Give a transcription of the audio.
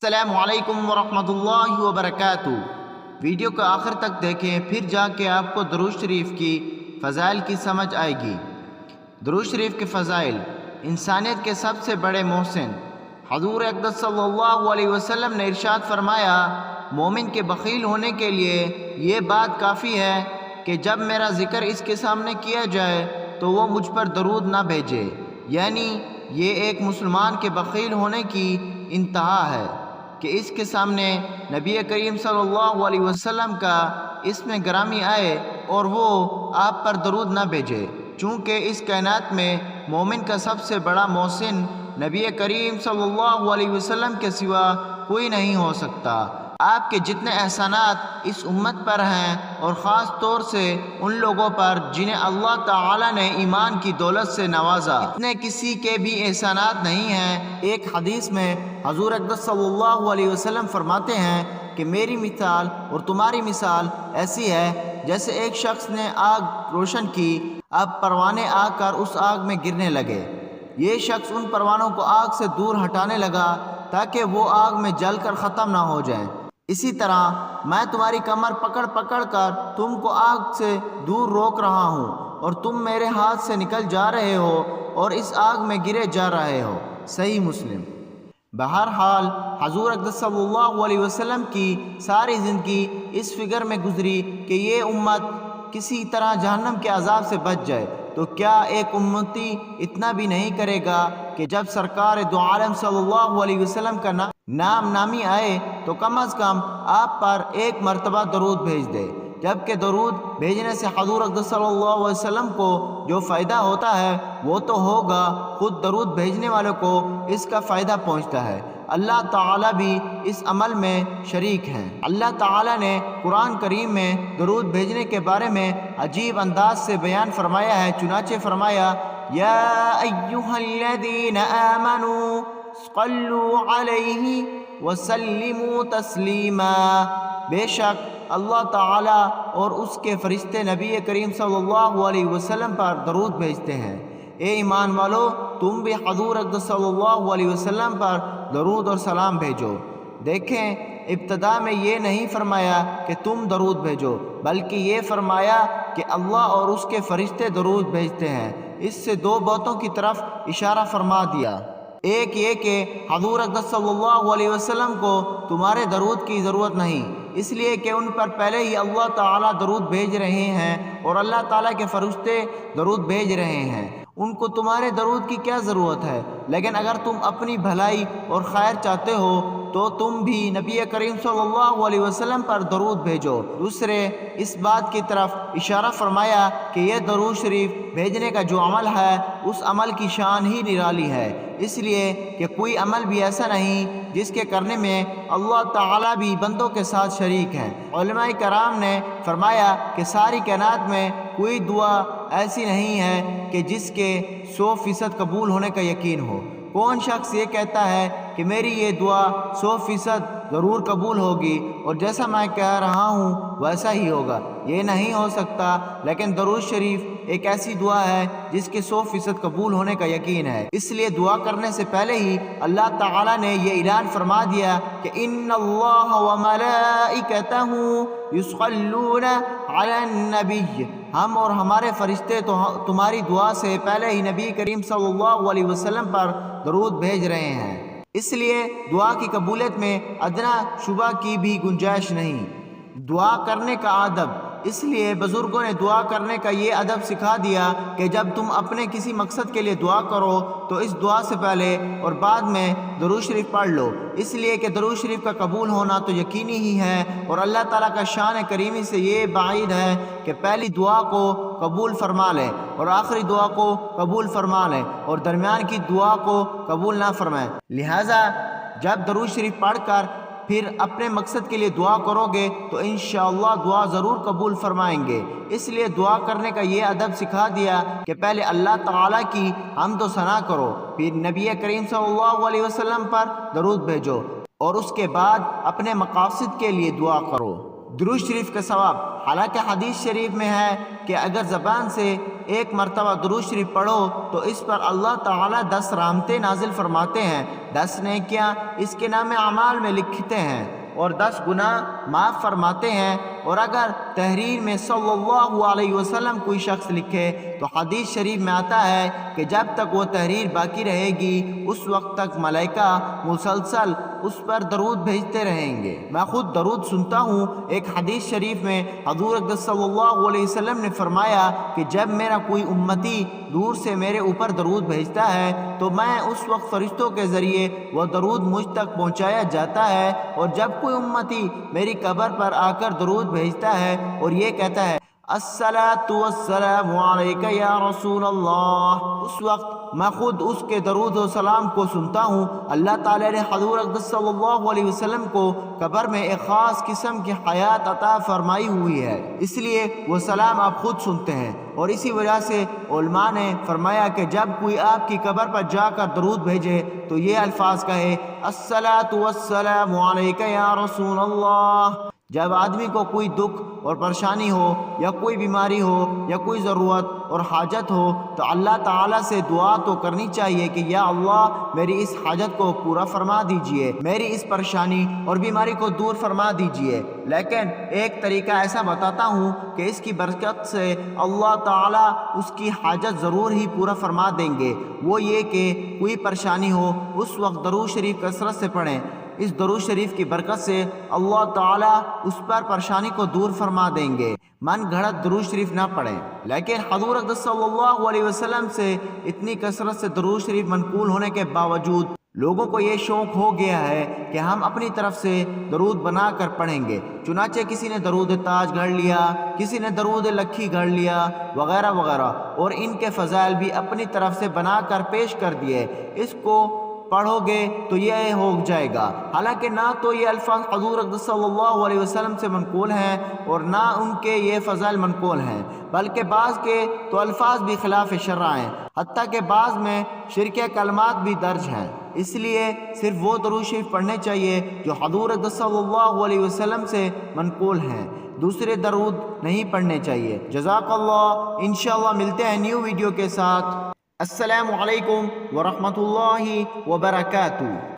السلام علیکم ورحمۃ اللہ وبرکاتہ۔ ویڈیو کو آخر تک دیکھیں، پھر جا کے آپ کو درود شریف کی فضائل کی سمجھ آئے گی۔ درود شریف کے فضائل: انسانیت کے سب سے بڑے محسن حضور اقدس صلی اللہ علیہ وسلم نے ارشاد فرمایا، مومن کے بخیل ہونے کے لیے یہ بات کافی ہے کہ جب میرا ذکر اس کے سامنے کیا جائے تو وہ مجھ پر درود نہ بھیجے، یعنی یہ ایک مسلمان کے بخیل ہونے کی انتہا ہے کہ اس کے سامنے نبی کریم صلی اللہ علیہ وسلم کا اسم گرامی آئے اور وہ آپ پر درود نہ بھیجے، چونکہ اس کائنات میں مومن کا سب سے بڑا محسن نبی کریم صلی اللہ علیہ وسلم کے سوا کوئی نہیں ہو سکتا۔ آپ کے جتنے احسانات اس امت پر ہیں، اور خاص طور سے ان لوگوں پر جنہیں اللہ تعالی نے ایمان کی دولت سے نوازا، اتنے کسی کے بھی احسانات نہیں ہیں۔ ایک حدیث میں حضور اقدس صلی اللہ علیہ وسلم فرماتے ہیں کہ میری مثال اور تمہاری مثال ایسی ہے جیسے ایک شخص نے آگ روشن کی، اب پروانے آ کر اس آگ میں گرنے لگے۔ یہ شخص ان پروانوں کو آگ سے دور ہٹانے لگا تاکہ وہ آگ میں جل کر ختم نہ ہو جائیں۔ اسی طرح میں تمہاری کمر پکڑ پکڑ کر تم کو آگ سے دور روک رہا ہوں، اور تم میرے ہاتھ سے نکل جا رہے ہو اور اس آگ میں گرے جا رہے ہو۔ صحیح مسلم۔ بہرحال حضور اقدس صلی اللہ علیہ وسلم کی ساری زندگی اس فکر میں گزری کہ یہ امت کسی طرح جہنم کے عذاب سے بچ جائے، تو کیا ایک امتی اتنا بھی نہیں کرے گا کہ جب سرکار دو عالم صلی اللہ علیہ وسلم کا نام نامی آئے تو کم از کم آپ پر ایک مرتبہ درود بھیج دے، جبکہ درود بھیجنے سے حضور اقدس صلی اللہ علیہ وسلم کو جو فائدہ ہوتا ہے وہ تو ہوگا، خود درود بھیجنے والوں کو اس کا فائدہ پہنچتا ہے۔ اللہ تعالیٰ بھی اس عمل میں شریک ہیں۔ اللہ تعالیٰ نے قرآن کریم میں درود بھیجنے کے بارے میں عجیب انداز سے بیان فرمایا ہے، چنانچہ فرمایا، یا ایہا الذین آمنوا صلوا علیہ وسلموا تسلیما۔ بے شک اللہ تعالیٰ اور اس کے فرشتے نبی کریم صلی اللہ علیہ وسلم پر درود بھیجتے ہیں۔ اے ایمان والو، تم بھی حضور اقدس صلی اللہ علیہ وسلم پر درود اور سلام بھیجو۔ دیکھیں، ابتدا میں یہ نہیں فرمایا کہ تم درود بھیجو، بلکہ یہ فرمایا کہ اللہ اور اس کے فرشتے درود بھیجتے ہیں۔ اس سے دو باتوں کی طرف اشارہ فرما دیا۔ ایک یہ کہ حضور اقدس صلی اللہ علیہ وسلم کو تمہارے درود کی ضرورت نہیں، اس لیے کہ ان پر پہلے ہی اللہ تعالیٰ درود بھیج رہے ہیں اور اللہ تعالیٰ کے فرشتے درود بھیج رہے ہیں، ان کو تمہارے درود کی کیا ضرورت ہے؟ لیکن اگر تم اپنی بھلائی اور خیر چاہتے ہو تو تم بھی نبی کریم صلی اللہ علیہ وسلم پر درود بھیجو۔ دوسرے، اس بات کی طرف اشارہ فرمایا کہ یہ درود شریف بھیجنے کا جو عمل ہے اس عمل کی شان ہی نرالی ہے، اس لیے کہ کوئی عمل بھی ایسا نہیں جس کے کرنے میں اللہ تعالیٰ بھی بندوں کے ساتھ شریک ہیں۔ علماء کرام نے فرمایا کہ ساری کائنات میں کوئی دعا ایسی نہیں ہے کہ جس کے 100% قبول ہونے کا یقین ہو۔ کون شخص یہ کہتا ہے کہ میری یہ دعا 100% ضرور قبول ہوگی اور جیسا میں کہہ رہا ہوں ویسا ہی ہوگا؟ یہ نہیں ہو سکتا۔ لیکن درود شریف ایک ایسی دعا ہے جس کے 100% قبول ہونے کا یقین ہے، اس لیے دعا کرنے سے پہلے ہی اللہ تعالیٰ نے یہ اعلان فرما دیا کہ ان اللہ وملائکتہ یصلون علی النبی، ہم اور ہمارے فرشتے تو تمہاری دعا سے پہلے ہی نبی کریم صلی اللہ علیہ وسلم پر درود بھیج رہے ہیں۔ اس لیے دعا کی قبولیت میں ادنا شبہ کی بھی گنجائش نہیں۔ دعا کرنے کا ادب: اس لیے بزرگوں نے دعا کرنے کا یہ ادب سکھا دیا کہ جب تم اپنے کسی مقصد کے لیے دعا کرو تو اس دعا سے پہلے اور بعد میں درود شریف پڑھ لو، اس لیے کہ درود شریف کا قبول ہونا تو یقینی ہی ہے، اور اللہ تعالیٰ کا شان کریمی سے یہ بعید ہے کہ پہلی دعا کو قبول فرما لے اور آخری دعا کو قبول فرما لے اور درمیان کی دعا کو قبول نہ فرمائے۔ لہٰذا جب درود شریف پڑھ کر پھر اپنے مقصد کے لیے دعا کرو گے تو انشاءاللہ دعا ضرور قبول فرمائیں گے۔ اس لیے دعا کرنے کا یہ ادب سکھا دیا کہ پہلے اللہ تعالیٰ کی حمد و ثنا کرو، پھر نبی کریم صلی اللہ علیہ وسلم پر درود بھیجو، اور اس کے بعد اپنے مقاصد کے لیے دعا کرو۔ درود شریف کا ثواب: حالانکہ حدیث شریف میں ہے کہ اگر زبان سے ایک مرتبہ درود شریف پڑھو تو اس پر اللہ تعالیٰ 10 رحمتیں نازل فرماتے ہیں، 10 نیکیاں اس کے نام اعمال میں لکھتے ہیں اور 10 گناہ معاف فرماتے ہیں۔ اور اگر تحریر میں صلی اللہ علیہ وسلم کوئی شخص لکھے تو حدیث شریف میں آتا ہے کہ جب تک وہ تحریر باقی رہے گی اس وقت تک ملائکہ مسلسل اس پر درود بھیجتے رہیں گے۔ میں خود درود سنتا ہوں۔ ایک حدیث شریف میں حضور اقدس صلی اللہ علیہ وسلم نے فرمایا کہ جب میرا کوئی امتی دور سے میرے اوپر درود بھیجتا ہے تو میں اس وقت فرشتوں کے ذریعے وہ درود مجھ تک پہنچایا جاتا ہے، اور جب کوئی امتی میری قبر پر آ کر درود بھیجتا ہے اور یہ کہتا ہے الصلاۃ والسلام علیک یا رسول اللہ، اس وقت میں خود اس کے درود و سلام کو سنتا ہوں۔ اللہ تعالیٰ نے حضور اقدس صلی اللہ علیہ وسلم کو قبر میں ایک خاص قسم کی حیات عطا فرمائی ہوئی ہے، اس لیے وہ سلام آپ خود سنتے ہیں، اور اسی وجہ سے علماء نے فرمایا کہ جب کوئی آپ کی قبر پر جا کر درود بھیجے تو یہ الفاظ کہے الصلاۃ والسلام علیک یا رسول اللہ۔ جب آدمی کو کوئی دکھ اور پریشانی ہو یا کوئی بیماری ہو یا کوئی ضرورت اور حاجت ہو تو اللہ تعالیٰ سے دعا تو کرنی چاہیے کہ یا اللہ میری اس حاجت کو پورا فرما دیجئے، میری اس پریشانی اور بیماری کو دور فرما دیجئے۔ لیکن ایک طریقہ ایسا بتاتا ہوں کہ اس کی برکت سے اللہ تعالیٰ اس کی حاجت ضرور ہی پورا فرما دیں گے، وہ یہ کہ کوئی پریشانی ہو اس وقت درود شریف کثرت سے پڑھیں۔ اس درود شریف کی برکت سے اللہ تعالیٰ اس پر پریشانی کو دور فرما دیں گے۔ من گھڑت درود شریف نہ پڑھیں، لیکن حضور اقدس صلی اللہ علیہ وسلم سے اتنی کثرت سے درود شریف منقول ہونے کے باوجود لوگوں کو یہ شوق ہو گیا ہے کہ ہم اپنی طرف سے درود بنا کر پڑھیں گے۔ چنانچہ کسی نے درود تاج گھڑ لیا، کسی نے درود لکھی گھڑ لیا وغیرہ وغیرہ، اور ان کے فضائل بھی اپنی طرف سے بنا کر پیش کر دیے۔ اس کو پڑھو گے تو یہ ہو جائے گا، حالانکہ نہ تو یہ الفاظ حضور اقدس صلی اللہ علیہ وسلم سے منقول ہیں اور نہ ان کے یہ فضائل منقول ہیں، بلکہ بعض کے تو الفاظ بھی خلاف شرع ہیں، حتیٰ کہ بعض میں شرک کلمات بھی درج ہیں۔ اس لیے صرف وہ درود شریف پڑھنے چاہیے جو حضور اقدس صلی اللہ علیہ وسلم سے منقول ہیں، دوسرے درود نہیں پڑھنے چاہیے۔ جزاک اللہ۔ انشاءاللہ ملتے ہیں نیو ویڈیو کے ساتھ۔ السلام علیکم ورحمۃ اللہ وبرکاتہ۔